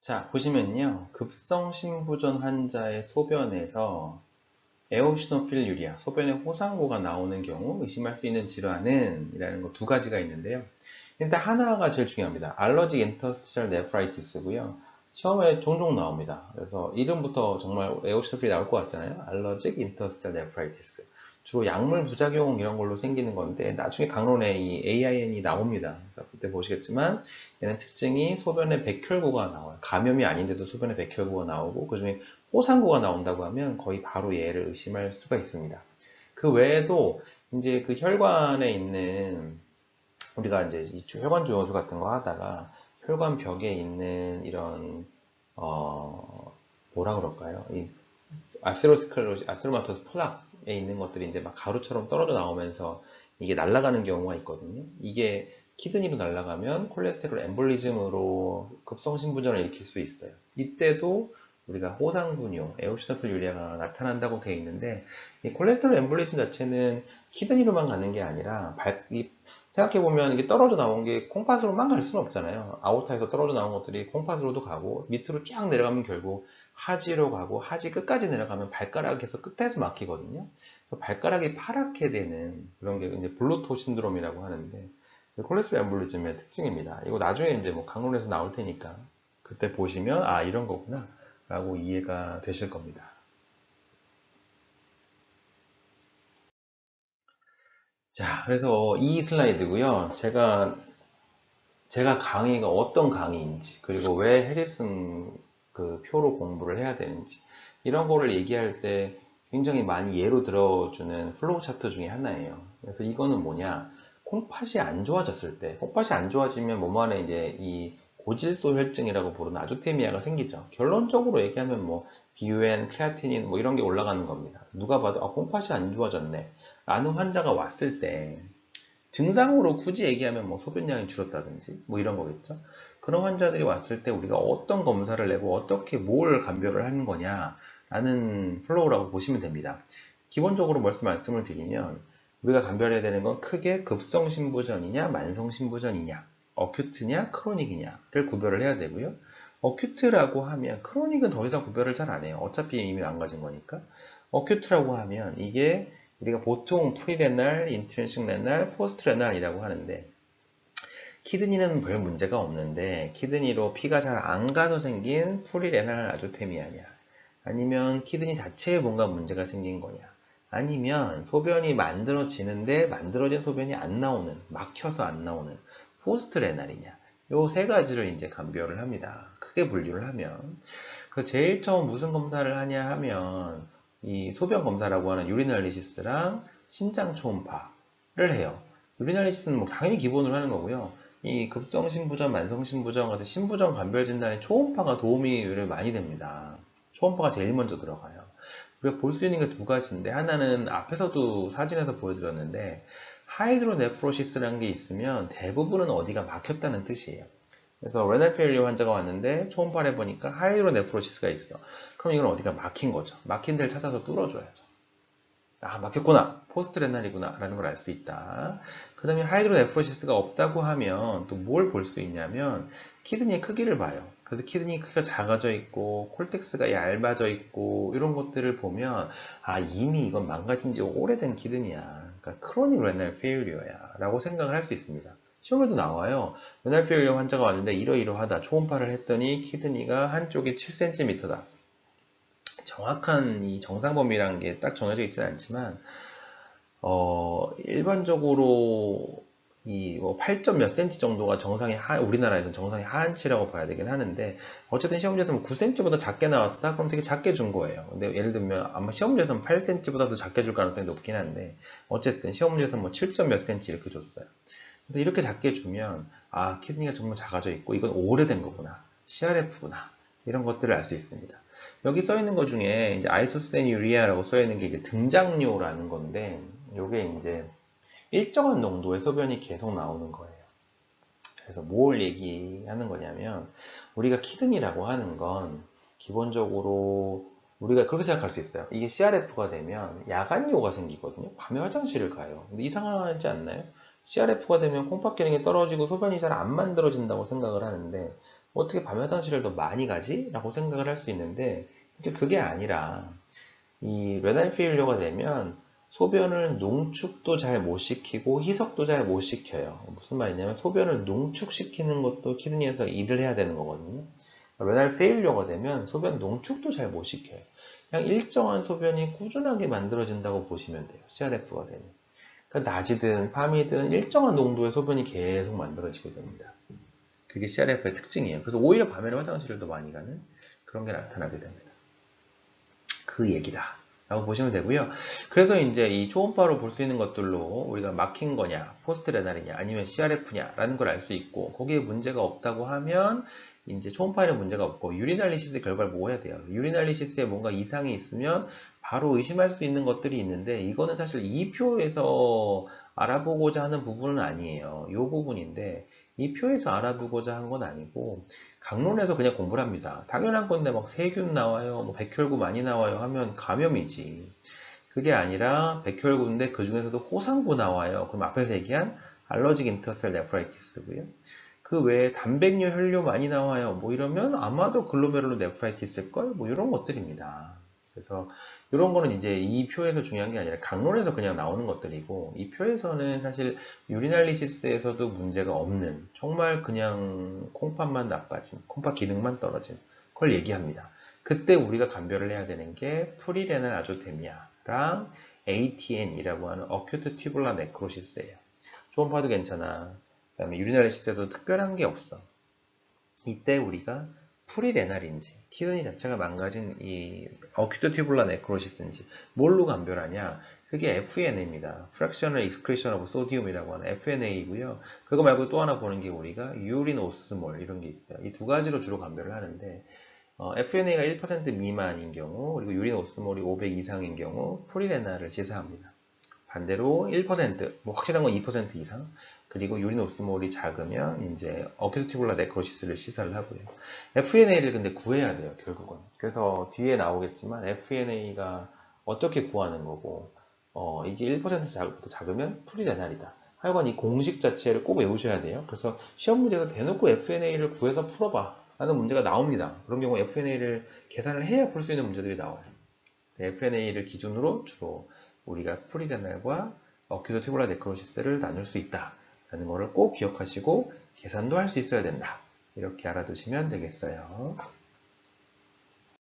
자, 보시면요. 급성심부전 환자의 소변에서 에오시노필 유리아, 소변에 호상고가 나오는 경우 의심할 수 있는 질환은 이라는 거 두 가지가 있는데요. 일단 하나가 제일 중요합니다. 알러직 인터스티셜 네프라이티스고요. 시험에 종종 나옵니다. 그래서 이름부터 정말 에오시노필이 나올 것 같잖아요. 알러직 인터스티셜 네프라이티스. 주로 약물 부작용 이런 걸로 생기는 건데 나중에 강론에 이 AIN이 나옵니다. 그래서 그때 보시겠지만 얘는 특징이 소변에 백혈구가 나와요. 감염이 아닌데도 소변에 백혈구가 나오고 그중에 호상고가 나온다고 하면 거의 바로 얘를 의심할 수가 있습니다. 그 외에도 이제 그 혈관에 있는 우리가 이제 이 혈관 조여수 같은 거 하다가 혈관 벽에 있는 이런 뭐라 그럴까요? 이 아세로스클로시, 아스로마토스 플락에 있는 것들이 이제 막 가루처럼 떨어져 나오면서 이게 날아가는 경우가 있거든요. 이게 키드니로 날아가면 콜레스테롤 엠볼리즘으로 급성심부전을 일으킬 수 있어요. 이때도 우리가 호상분요, 에오시노필 유리아가 나타난다고 되어 있는데 이 콜레스테롤 엠볼리즘 자체는 키드니로만 가는 게 아니라 생각해보면 이게 떨어져 나온 게 콩팥으로만 갈 수는 없잖아요. 아오타에서 떨어져 나온 것들이 콩팥으로도 가고 밑으로 쫙 내려가면 결국 하지로 가고 하지 끝까지 내려가면 발가락에서 끝에서 막히거든요. 발가락이 파랗게 되는 그런 게 이제 블루토 신드롬이라고 하는데 콜레스테롤 엠볼리즘의 특징입니다. 이거 나중에 이제 뭐 강론에서 나올 테니까 그때 보시면 아 이런 거구나 라고 이해가 되실 겁니다. 자, 그래서 이 슬라이드고요. 제가 강의가 어떤 강의인지, 그리고 왜 해리슨 그 표로 공부를 해야 되는지, 이런 거를 얘기할 때 굉장히 많이 예로 들어주는 플로우 차트 중에 하나예요. 그래서 이거는 뭐냐, 콩팥이 안 좋아졌을 때, 콩팥이 안 좋아지면 몸 안에 이제 이 고질소 혈증이라고 부르는 아조테미아가 생기죠. 결론적으로 얘기하면 뭐, 비유엔, 크레아티닌 뭐 이런 게 올라가는 겁니다. 누가 봐도, 아, 콩팥이 안 좋아졌네. 라는 환자가 왔을 때, 증상으로 굳이 얘기하면 뭐 소변량이 줄었다든지 뭐 이런 거겠죠. 그런 환자들이 왔을 때 우리가 어떤 검사를 내고 어떻게 뭘 감별을 하는 거냐라는 플로우라고 보시면 됩니다. 기본적으로 말씀을 드리면 우리가 감별해야 되는 건 크게 급성심부전이냐 만성심부전이냐 어큐트냐 크로닉이냐를 구별을 해야 되고요. 어큐트라고 하면 크로닉은 더 이상 구별을 잘 안 해요. 어차피 이미 망가진 거니까. 어큐트라고 하면 이게 우리가 보통 프리레날, 인트린식 레날, 포스트 레날이라고 하는데 키드니는 별 문제가 없는데 키드니로 피가 잘 안 가서 생긴 프리레날 아조테미아냐 아니면 키드니 자체에 뭔가 문제가 생긴 거냐 아니면 소변이 만들어지는데 만들어진 소변이 안 나오는 막혀서 안 나오는 포스트 레날이냐 요 세 가지를 이제 감별을 합니다. 크게 분류를 하면 그 제일 처음 무슨 검사를 하냐 하면 이 소변 검사라고 하는 유리널리시스랑 신장 초음파를 해요. 유리널리시스는 뭐 당연히 기본으로 하는 거고요. 이 급성심부전, 만성심부전 같은 심부전 감별 진단에 초음파가 도움이 많이 됩니다. 초음파가 제일 먼저 들어가요. 우리가 볼 수 있는 게 두 가지인데 하나는 앞에서도 사진에서 보여드렸는데 하이드로네프로시스라는 게 있으면 대부분은 어디가 막혔다는 뜻이에요. 그래서 레날 페일리오 환자가 왔는데 초음파를 해보니까 하이드로네프로시스가 있어. 그럼 이건 어디가 막힌 거죠. 막힌 데를 찾아서 뚫어줘야죠. 아, 막혔구나. 포스트 레날이구나. 라는 걸 알 수 있다. 그 다음에 하이드로네프로시스가 없다고 하면 또 뭘 볼 수 있냐면 키드니의 크기를 봐요. 그래서 키드니 크기가 작아져 있고 콜텍스가 얇아져 있고 이런 것들을 보면 아 이미 이건 망가진 지 오래된 키드니야. 그러니까 크로닉 레날 페일리어야 라고 생각을 할 수 있습니다. 시험에도 나와요. 레날 페일리어 환자가 왔는데 이러이러하다. 초음파를 했더니 키드니가 한쪽이 7cm다. 정확한 이 정상 범위라는 게 딱 정해져 있지는 않지만 일반적으로 이뭐 8점 몇 cm 정도가 우리나라에서는 정상의 하한치라고 봐야 되긴 하는데 어쨌든 시험지에서 뭐 9cm보다 작게 나왔다? 그럼 되게 작게 준 거예요. 근데 예를 들면 아마 시험지에서는 8cm보다 더 작게 줄 가능성이 높긴 한데 어쨌든 시험지에서 뭐 7점 몇 cm 이렇게 줬어요. 그래서 이렇게 작게 주면 아 키드니가 정말 작아져 있고 이건 오래된 거구나. CRF구나. 이런 것들을 알 수 있습니다. 여기 써 있는 것 중에 이제 아이소세니유리아라고 써 있는 게 이제 등장료라는 건데 이게 이제 일정한 농도의 소변이 계속 나오는 거예요. 그래서 뭘 얘기하는 거냐면 우리가 키드니라고 하는 건 기본적으로 우리가 그렇게 생각할 수 있어요. 이게 CRF가 되면 야간요가 생기거든요. 밤에 화장실을 가요. 근데 이상하지 않나요? CRF가 되면 콩팥 기능이 떨어지고 소변이 잘 안 만들어진다고 생각을 하는데 어떻게 밤 화장실을 더 많이 가지? 라고 생각을 할 수 있는데 이제 그게 아니라 이 레날 페일러가 되면 소변을 농축도 잘 못 시키고 희석도 잘 못 시켜요. 무슨 말이냐면 소변을 농축시키는 것도 키드니에서 일을 해야 되는 거거든요. 레날 페일러가 되면 소변 농축도 잘 못 시켜요. 그냥 일정한 소변이 꾸준하게 만들어진다고 보시면 돼요. CRF가 되면. 그러니까 낮이든 밤이든 일정한 농도의 소변이 계속 만들어지게 됩니다. 그게 CRF의 특징이에요. 그래서 오히려 밤에는 화장실을 더 많이 가는 그런 게 나타나게 됩니다. 그 얘기다. 라고 보시면 되고요. 그래서 이제 이 초음파로 볼 수 있는 것들로 우리가 막힌 거냐, 포스트 레날이냐, 아니면 CRF냐라는 걸 알 수 있고, 거기에 문제가 없다고 하면 이제 초음파에는 문제가 없고, 유리날리시스 결과를 보고 해야 돼요. 유리날리시스에 뭔가 이상이 있으면 바로 의심할 수 있는 것들이 있는데, 이거는 사실 이 표에서 알아보고자 하는 부분은 아니에요. 이 부분인데, 이 표에서 알아보고자 한 건 아니고, 강론에서 그냥 공부를 합니다. 당연한 건데 막 세균 나와요, 뭐 백혈구 많이 나와요 하면 감염이지. 그게 아니라 백혈구인데 그 중에서도 호상구 나와요. 그럼 앞에서 얘기한 알러직 인터셀 네프라이티스고요. 그 외에 단백뇨 혈뇨 많이 나와요. 뭐 이러면 아마도 글로메룰로 네프라이티스일걸? 뭐 이런 것들입니다. 그래서 이런 거는 이제 이 표에서 중요한 게 아니라 강론에서 그냥 나오는 것들이고 이 표에서는 사실 유리날리시스에서도 문제가 없는 정말 그냥 콩팥만 나빠진 콩팥 기능만 떨어진 걸 얘기합니다. 그때 우리가 감별을 해야 되는 게 프리레날 아조테미아랑 ATN이라고 하는 어큐트 튜블라 네크로시스예요. 초음파도 괜찮아. 그다음에 유리날리시스에서도 특별한 게 없어. 이때 우리가 프리레날인지 키드니 자체가 망가진 이 어큐트 튜블라 네크로시스인지 뭘로 감별하냐? 그게 FNA입니다. Fractional Excretion of Sodium이라고 하는 FNA이고요. 그거 말고 또 하나 보는 게 우리가 유린 오스몰 이런 게 있어요. 이 두 가지로 주로 감별을 하는데 FNA가 1% 미만인 경우 그리고 유린 오스몰이 500 이상인 경우 프리레날을 시사합니다. 반대로 1%, 뭐 확실한 건 2% 이상, 그리고 유린 옵스몰이 작으면 이제 어큐티블라 네크로시스를 시사를 하고요. FNA를 근데 구해야 돼요, 결국은. 그래서 뒤에 나오겠지만 FNA가 어떻게 구하는 거고, 이게 1% 작으면 프리레날이다. 하여간 이 공식 자체를 꼭 외우셔야 돼요. 그래서 시험 문제에서 대놓고 FNA를 구해서 풀어봐. 라는 문제가 나옵니다. 그런 경우 FNA를 계산을 해야 풀 수 있는 문제들이 나와요. FNA를 기준으로 주로 우리가 프리레날과 어큐도 튜블라 네크로시스를 나눌 수 있다라는 것을 꼭 기억하시고 계산도 할 수 있어야 된다. 이렇게 알아두시면 되겠어요.